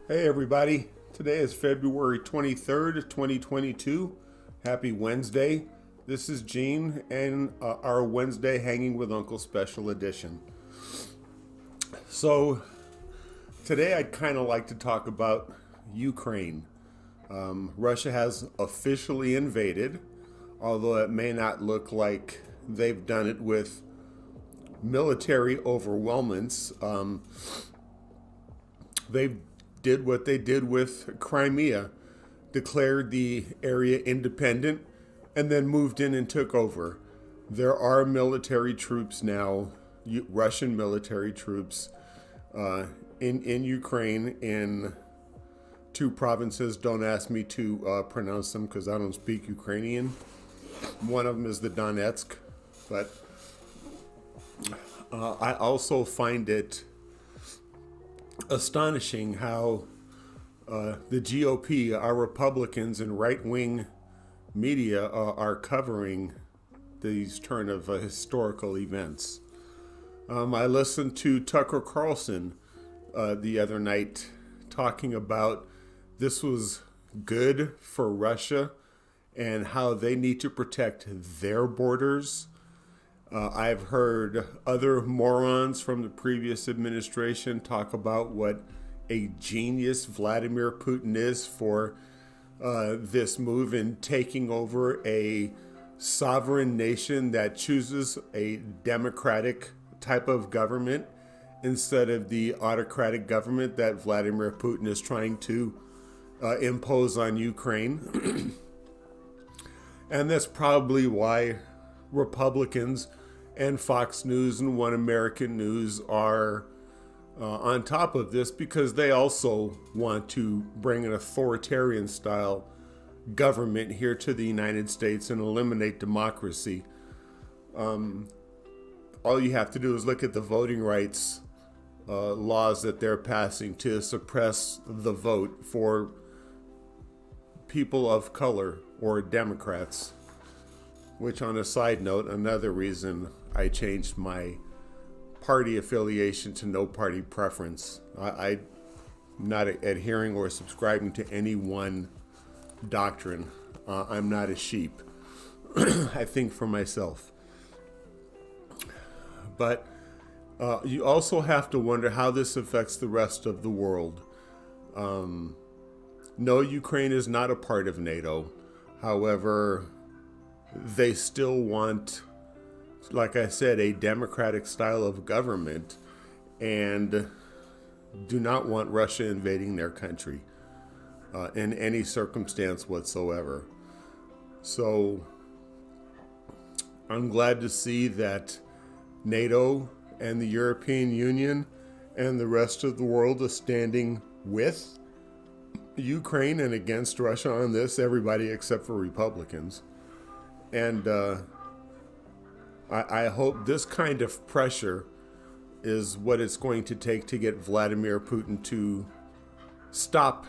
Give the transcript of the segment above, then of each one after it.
Hey everybody, today is February 23rd, 2022. Happy Wednesday. This is Gene and our Wednesday Hanging with Uncle Special Edition. So, today I'd kind of like to talk about Ukraine. Russia has officially invaded, although it may not look like they've done it with military overwhelmance. They did what they did with Crimea, declared the area independent, and then moved in and took over. There are military troops now, Russian military troops, in Ukraine in two provinces. Don't ask me to pronounce them because I don't speak Ukrainian. One of them is the Donetsk, but I also find it astonishing how the GOP, our Republicans and right-wing media are covering these turn of historical events. I listened to Tucker Carlson the other night talking about this was good for Russia and how they need to protect their borders. I've heard other morons from the previous administration talk about what a genius Vladimir Putin is for this move in taking over a sovereign nation that chooses a democratic type of government instead of the autocratic government that Vladimir Putin is trying to impose on Ukraine. And that's probably why Republicans and Fox News and One American News are on top of this, because they also want to bring an authoritarian style government here to the United States and eliminate democracy. All you have to do is look at the voting rights laws that they're passing to suppress the vote for people of color or Democrats. Which, on a side note, another reason I changed my party affiliation to no party preference. I'm not adhering or subscribing to any one doctrine. I'm not a sheep. I think for myself. But you also have to wonder how this affects the rest of the world. No, Ukraine is not a part of NATO. However, they still want, like I said, a democratic style of government and do not want Russia invading their country in any circumstance whatsoever. So I'm glad to see that NATO and the European Union and the rest of the world is standing with Ukraine and against Russia on this, everybody except for Republicans. And I hope this kind of pressure is what it's going to take to get Vladimir Putin to stop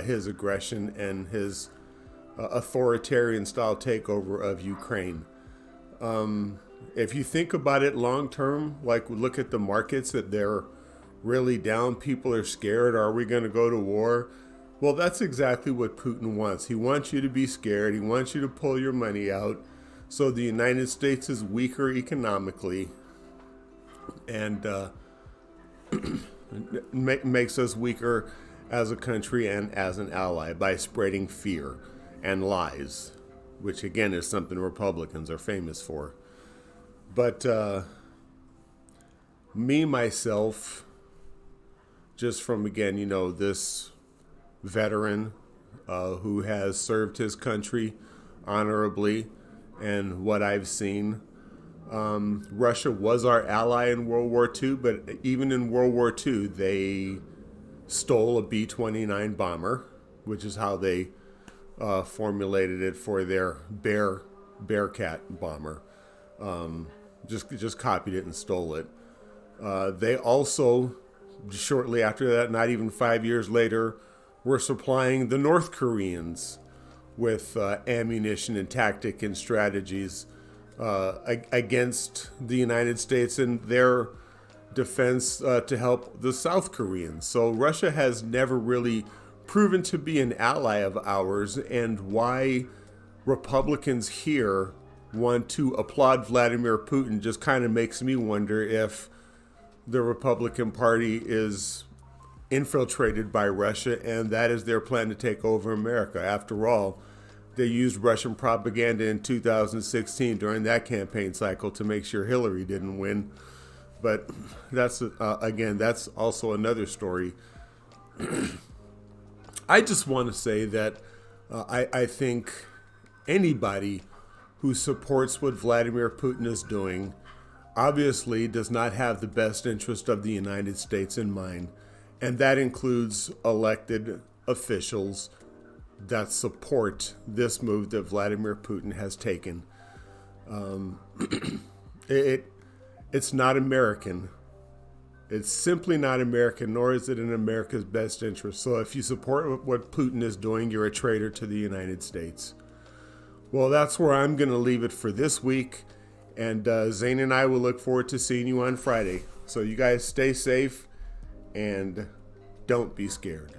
his aggression and his authoritarian style takeover of Ukraine. If you think about it long term, like look at the markets, that they're really down, people are scared, are we going to go to war? Well, that's exactly what Putin wants. He wants you to be scared. He wants you to pull your money out. So the United States is weaker economically and makes us weaker as a country and as an ally by spreading fear and lies, which again is something Republicans are famous for. But me, myself, just from, again, this veteran who has served his country honorably, and what I've seen, Russia was our ally in World War II, but even in World War II, they stole a B-29 bomber, which is how they formulated it for their Bearcat bomber. Just copied it and stole it. They also, shortly after that, not even 5 years later, were supplying the North Koreans with ammunition and tactic and strategies against the United States and their defense to help the South Koreans. So Russia has never really proven to be an ally of ours, and why Republicans here want to applaud Vladimir Putin just kind of makes me wonder if the Republican Party is infiltrated by Russia and that is their plan to take over America. After all, they used Russian propaganda in 2016 during that campaign cycle to make sure Hillary didn't win. But that's, again, that's also another story. I just want to say that I think anybody who supports what Vladimir Putin is doing obviously does not have the best interest of the United States in mind. And that includes elected officials that support this move that Vladimir Putin has taken. It's not American. It's simply not American, nor is it in America's best interest. So if you support what Putin is doing, you're a traitor to the United States. Well, that's where I'm going to leave it for this week. And Zane and I will look forward to seeing you on Friday. So you guys stay safe and don't be scared.